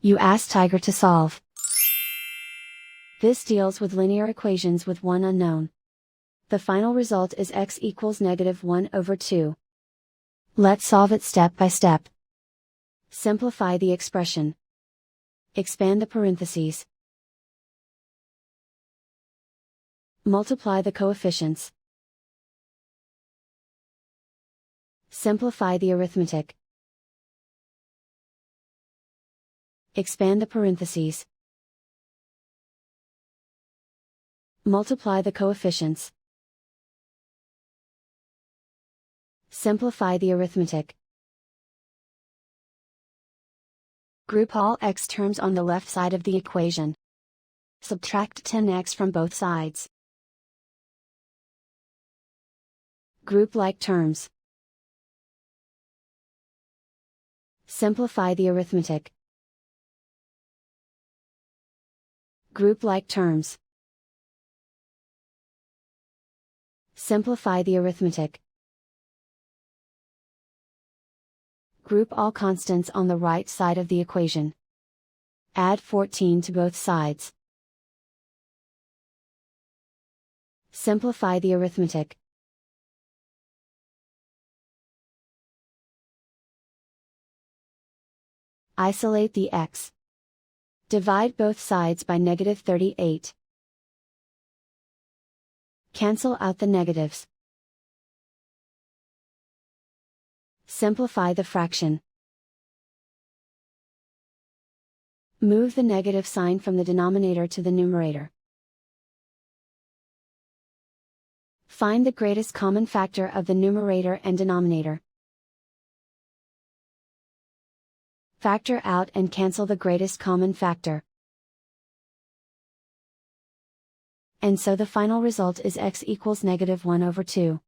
You ask Tiger to solve. This deals with linear equations with one unknown. The final result is x equals -1/2. Let's solve it step by step. Simplify the expression. Expand the parentheses. Multiply the coefficients. Simplify the arithmetic. Expand the parentheses. Multiply the coefficients. Simplify the arithmetic. Group all x terms on the left side of the equation. Subtract 10x from both sides. Group like terms. Simplify the arithmetic. Group like terms. Simplify the arithmetic. Group all constants on the right side of the equation. Add 14 to both sides. Simplify the arithmetic. Isolate the x. Divide both sides by -38. Cancel out the negatives. Simplify the fraction. Move the negative sign from the denominator to the numerator. Find the greatest common factor of the numerator and denominator. Factor out and cancel the greatest common factor. And so the final result is x equals -1/2.